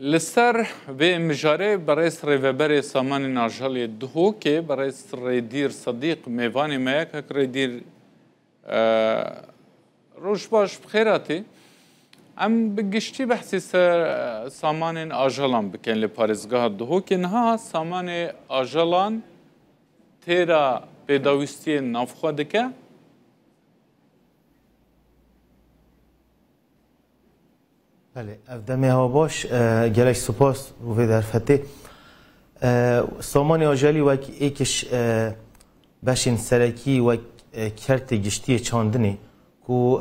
لسر و مجاره برای ریوبر سامان ناجالی دهو که برای ریدیر صدیق میوانی میک که ریدیر روش باش بخیراتی ام بگشتی بحثی سر سامان آجالان بکن لپارزگاه دهو که نها سامان آجالان تیرا پیداویستی نافخواده که بله افدمی ها باش گلش سپاس و در فته سامان آجالی و ایکش بشین سرکی و کرت گشتی چاندنی کو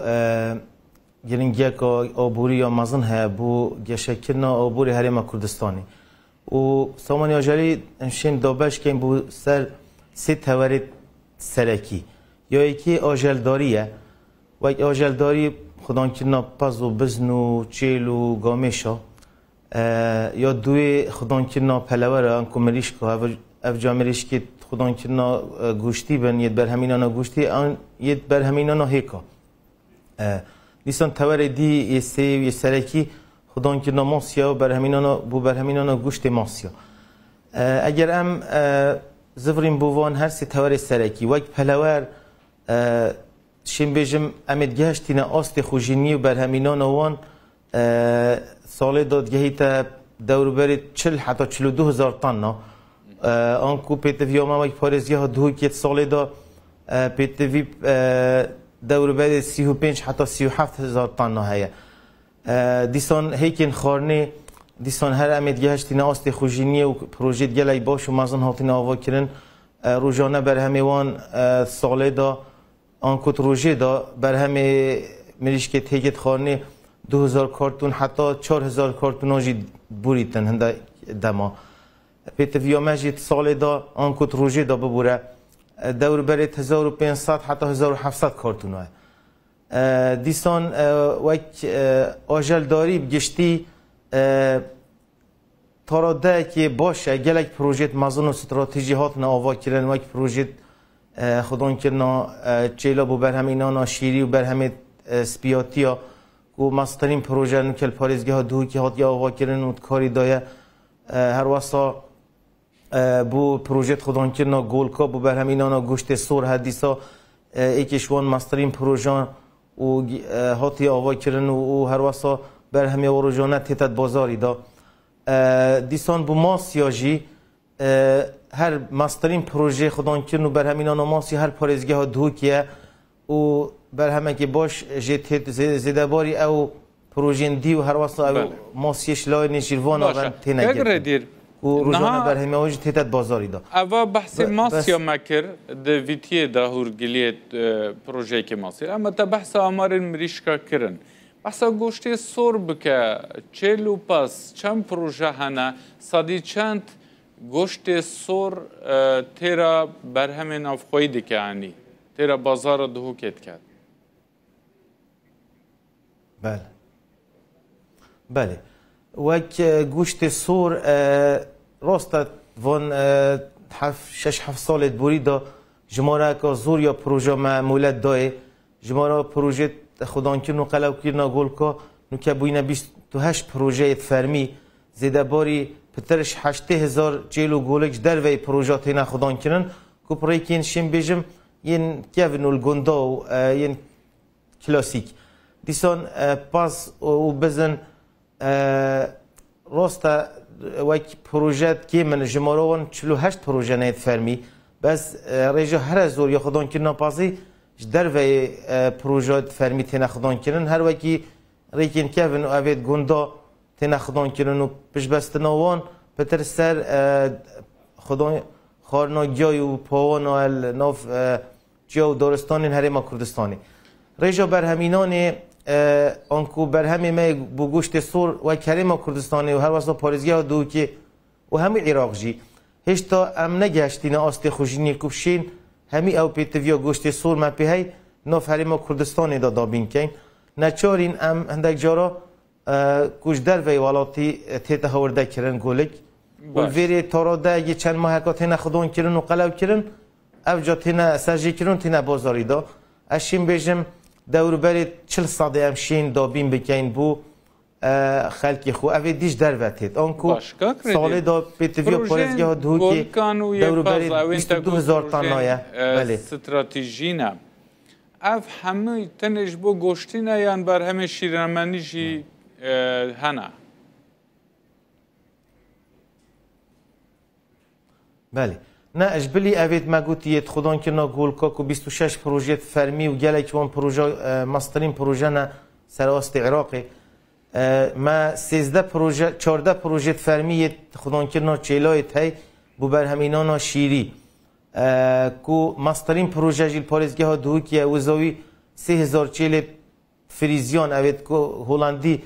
گرنگی که آبوری یا مزن ها بو گشکرنا آبوری هریم کردستانی و سامان آجالی شیم دابش که بو سر سه تورید سرکی یا یکی آجلداریه و آجلداری خدان کرنا پز و بزن و چیل و گامشا یا دوی خدان کرنا پلوره انکو مریش که اف جا مریش که خدان کرنا گوشتی بن ید بر همینانا گوشتی آن ید بر همینانا هیکا لیسان تور دی یه سی یه سرکی خدان کرنا ماسیا بر همینانا بو بر همینانا گوشت ماسیا اگر ام زفرین بوان هر سی تور سرکی وک پلور شیم بیجم امید گهشتینه آست خوشینی و بر همینان وان سال دادگهی تا دور برید 40 حتی 42,000 طن آنکو پیتوی آمه وی پارزگه ها دوی که سال دا پیتوی دور برید 35 حتی 37,000 طن هیا دیسان هیکن خارنه دیسان هر امید گهشتینه آست خوشینی و پروژه گلی باش و مزن هاتین آوا کرن روزانه بر همیوان سال دا آنکوت روژه دا بر همه مریش که تیگت خانه 2000 کارتون حتی 4000 کارتون آجی بوریتن هنده دما پیتویا مجید سال دا آنکوت روژه دا ببوره دور برید 1500 حتی 1700 کارتون های دیسان وک آجل داری بگشتی تاراده که باشه گلک پروژه مزون و استراتژی هات آوا کرن وک پروژه خدان کرنا چیلا بو بر همینانا شیری و بر همه سپیاتی ها و مسترین پروژه نکل پارزگاه ها دوی که هات یا آوا کرن و کاری دایه هر واسا بو پروژه خدان کرنا گولکا بو بر همینانا گوشت سور حدیثا ایکشوان مسترین پروژه و هاتی آوا کرن و هر واسا بر همه وروجانه تیتت بازاری دا دیسان بو ماسیاجی هر ماسترین پروژه خدان کرن و بر همینان ماسی هر پارزگاه ها دوکیه و بر همه که باش جت زده باری او پروژه دی و هر واسه او ماسیش لای نشیروان آن تینگیر و روزانه بر همه واجد تیتت بازاری دا اوا بحث ماسیا مکر دویتیه دا هورگلیت پروژه که ماسی اما تا بحث آمار مریشکا کرن بحث گوشتی سور بکه چلو پس چند پروژه هنه صدی چند گوشت سور تیرا بر همین افخوی دکانی تیرا بازار دهو کت کرد بله بله وک گوشت سور راست وان 6-7 سالت بوری دا جماره که زور یا پروژه معمولت دای جماره پروژه خدان کرن و قلو کرنا گل که نکه بوینه 28 پروژه فرمی زیده باری پترش 8000 جیلو گولک در وی پروژات اینا خدان کرن که پریکین شیم بیجم ین کیون الگوندا و ین کلاسیک دیسان پاس و بزن راستا وک پروژات که من جماروان 48 پروژه نید فرمی بس ریجا هر زور یا خدان کرنا پاسی در وی پروژات فرمی تینا خدان کرن هر وکی ریکین کیون و اوید گوندا تینا خدان کرن و پیش بستناوان پتر سر خدای خارنا جای و پاوان و ناف جا و دارستان هرما کردستانی ریجا بر همینان آنکو بر همه ما بو گوشت سور و کرما کردستانی و هر واسه پارزگاه دو که و همه عراق جی هشتا ام نگشتین آست خوشینی کفشین همی او پیتویا گوشت سور ما پیهی ناف هرما کردستانی دا دابین کن نچارین ام هندک جارا کوش در وی والاتی تیتا هورده کرن گولک و ویری تاراده اگه چند ماه که تینا خدان کرن و قلب کرن افجا تینا سرجی کرن تینا بازاری دا اشیم بیجم دور برید 40 ساده امشین دابین بکن بو خلکی خو اوی دیش دروتید آنکو سال دا پیتویا پارزگاه دو که دور برید 22,000 تنایه بله استراتژی نه اف همه تنش بو گوشتی نه یان بر همه شیرمنی جی هنه بله نه اجبلی اوید مگوتیت خودان که نگول که 26 پروژه فرمی و گلک وان پروژه ماسترین پروژه نه سراست عراقی ما 13 پروژه 14 پروژه فرمی خودان که نا چیلایت هی بو بر همینانا شیری کو ماسترین پروژه جیل پارزگاه دو که وزاوی 3000 چیل فریزیان اوید کو هلندی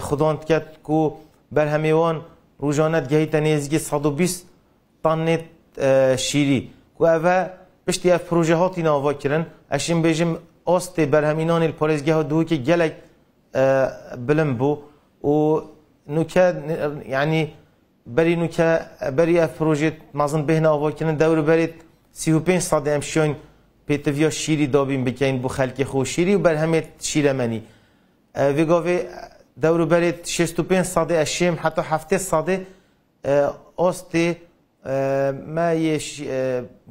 خودان کرد کو بر همیوان روزانت گهی تنیزگی 120 طنت شیری کو اوه پشتی اف پروژه هاتی ناوا کرن اشیم بیجم آست برهمینان الپارزگاه دو که گلک بلن بو و نوکه یعنی بری نوکه بری اف پروژه مازن به ناوا کرن دور برید 35 صد امشون پیتویا شیری دابیم بکن بو خلق خو شیری و برهمت شیرمنی ویگاوی دور برید 65 صد اشیم حتی 7 صد آست ما یش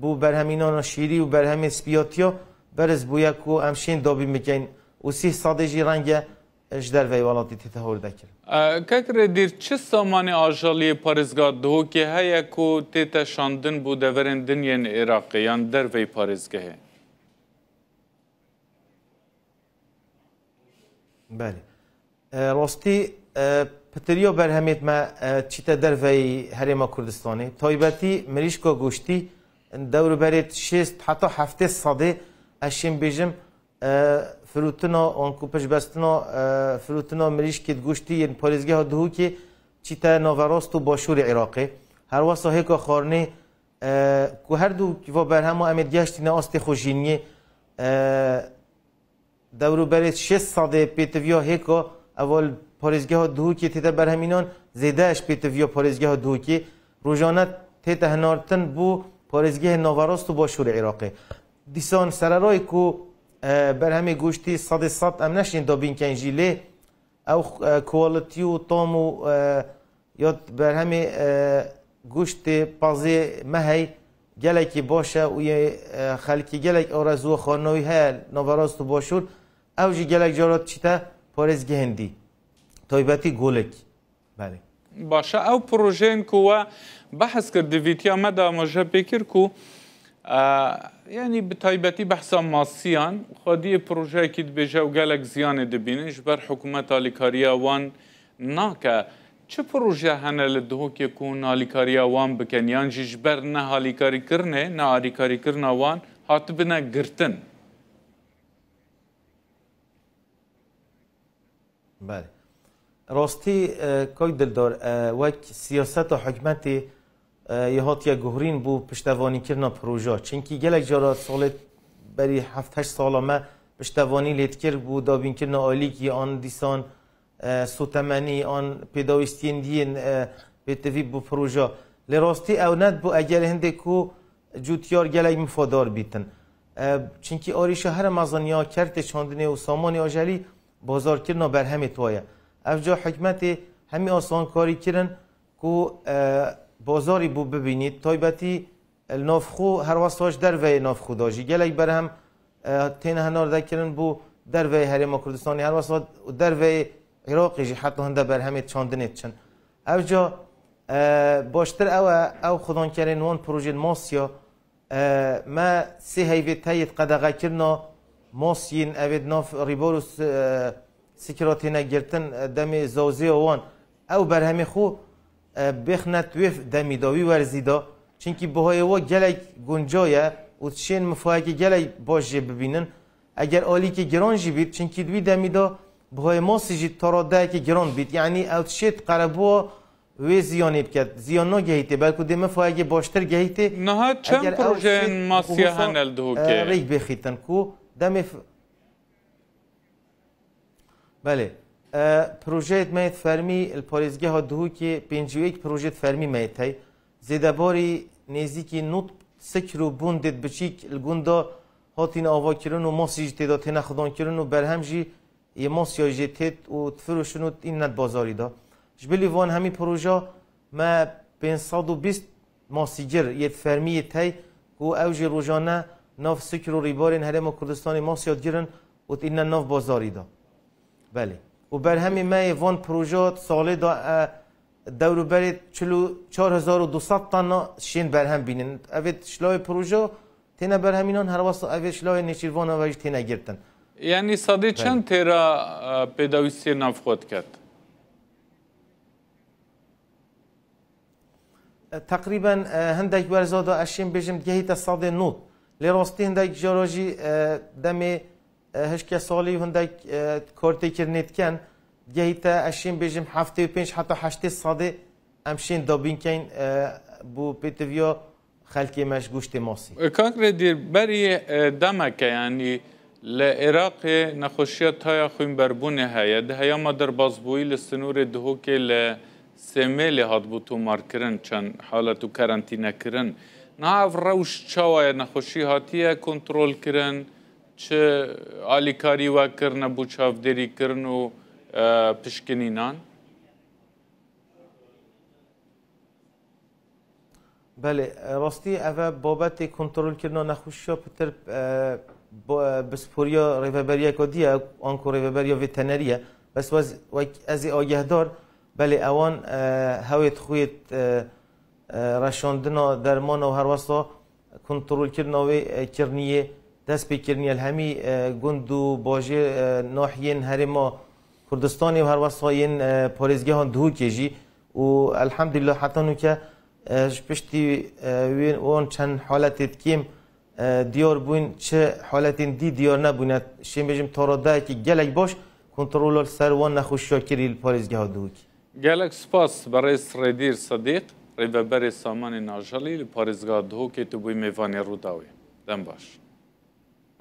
بو برهمینان شیری و برهم سپیاتیا برز بویا کو امشین دابی میکن و 30 صادجی رنگ اجدر وی والاتی تهور دکر ککر دیر چه سامان آجالی پارزگاه دو که هیا کو تیتا شاندن بو دورن دنین عراقی یان در وی پارزگاه بله راستی پتریا برهمیت ما چیتا در وی هرما کردستانی تایبتی مریشکا گوشتی دور برید 6 حتی 7 صده اشیم بیجم فروتنا آنکو پش بستنا فروتنا مریشکت گوشتی این پارزگاه دهو که چیتا نوراست و باشور عراقی هر واسه هیکا خارنه که هر دو و برهم امید گشتی نه آست خوشینی دور برید 6 صده پیتویا هیکا اول پارزگاه دو که تیتا برهمینان زیدهش پیتویا پارزگاه دو که روزانه تیتا هنارتن بو پارزگاه نوراست و باشور عراقی دیسان سرارای کو برهمی گوشتی 100 ام نشین دابین کنجیله او کوالیتی و طعم و یاد برهمی گوشت پازه مهی گلکی باشه و یه خلکی گلک آرزو خانوی های نوراست و باشور او جی گلک جارات چیتا پارزگاه هندی تایبتی گولک بله باشه او پروژه کو بحث کرد ویتیا مدا مجه بکر کو یعنی به تایبتی بحثا ماسیان خودی پروژه که بجه و گلک زیان دبینش بر حکومت آلیکاریا وان ناکه چه پروژه هنه لدهو که کون آلیکاریا وان بکن یان جیش بر نه آلیکاری کرنه نه آلیکاری کرنه وان هات بنا گرتن بله راستی که دلدار وک سیاست و حکمتی یه هات یا گهرین بو پشتوانی کرنا پروژه چنکی گلک جارا سالت بری 7-8 ساله ما پشتوانی لیت کرد بو دابین کرنا آلیکی آن دیسان سوتمنی آن پیداویستین دین بیتوی بو پروژه لراستی او ند بو اگر هنده کو جوتیار گلک مفادار بیتن چنکی آریش هر مزانیا کرد چاندنه و سامان آجلی بازار کرنا بر همه توایه افجا حکمت همی آسان کاری کرن کو بازاری بو ببینید تایبتی نافخو هر واسطاش در وی نافخو داجی گلک برهم تین هنار دکرن بو در وی هرما کردستانی هر واسطا در وی عراقی جی حتی هنده برهمه چاندنید چن افجا باشتر او خودان کرن وان پروژه ماسیا ما سی هیوی تایید قدقه کرنا ماسین اوید ناف ریباروس سکراتینا گرتن دم زوزی وان او برهمه خو بخنت وف دمی داوی ورزیدا چونکی بهای و گلک گنجایه و چین مفاهی گلک باشه ببینن اگر آلی که گران جی بید چونکی دوی دمی دا بهای ماسی جی تاراده که گران بید یعنی او شید قربوا و زیانی بکرد زیان نگهیته بلکه دی مفاهی باشتر گهیته نه چند پروژه ماسی هنل دهو که ریک بخیتن کو دم بله پروژه مایت فرمی الپارزگاه دهو که 51 پروژه فرمی مایت های زیدباری نزدیکی نوت سکر و بوندت بچیک الگوندا هاتین آوا کرن و ماسیج تعداد هنه خدان کرن و برهم جی یه ماسیا جتت و تفروشنو این ند بازاری دا جبلی وان همی پروژه ما 520 ماسیگر یه فرمی تی و اوج روزانه ناف سکر و ریبارین هرم کردستان ماسیات گیرن و این ناف بازاری دا بله و بر همین ما وان پروژه ساله دا دورو برید 4200 تن شین بر هم بینن اوید شلای پروژه تینا بر همینان هر واسه اوید شلای نشیروان و تینا گرتن یعنی صدی چند تیرا پیداویستی ناف خود کرد؟ تقریبا هندک برزاده اشیم بجم گهیت صد نوت لراستی هندک جاراجی دم هشک سالی هندک کارتی کرنیت کن گهیت اشیم بجم 75 حتی 80 صد امشین دابین کن بو پیتویا خلکی مش گوشت ماسی کاکر دیر بری دمک یعنی لعراق نخوشیت های خویم بربونه هیا ده هیا ما در بازبویی لسنور دهو که سمیلی هات بو تو مار کرن چند حالتو کرانتینه کرن ناف روش چاوای نخوشی هاتیه کنترول کرن چه آلیکاری و کرن بو چافدری کرن و پشکنینان بله راستی اوه بابت کنترل کردن نخوشی ها پتر بسپوریا ریوبریا کدیه آنکو ریوبریا ویتنریه بس از آگه دار بله اوان هویت خویت رشاندنا درمان و هر واسطه کنترل کردن و کرنیه دست به کرنیه الهمی گندو باجه ناحیه هرما کردستانی و هر واسطه این پاریزگاه هن دهو کجی و الحمدلله حتی نو که پشتی اون چند حالت کیم دیار بوین چه حالت دی دیار نبویند شیم بجیم تاراده که گلک باش کنترل سر وان نخوشیا کری پاریزگاه دهو کی گلک سپاس برای سردیر صدیق ریوبر سامان ناجلی لپارزگاه دهو که تو بوی میوانی رو داوی دم باش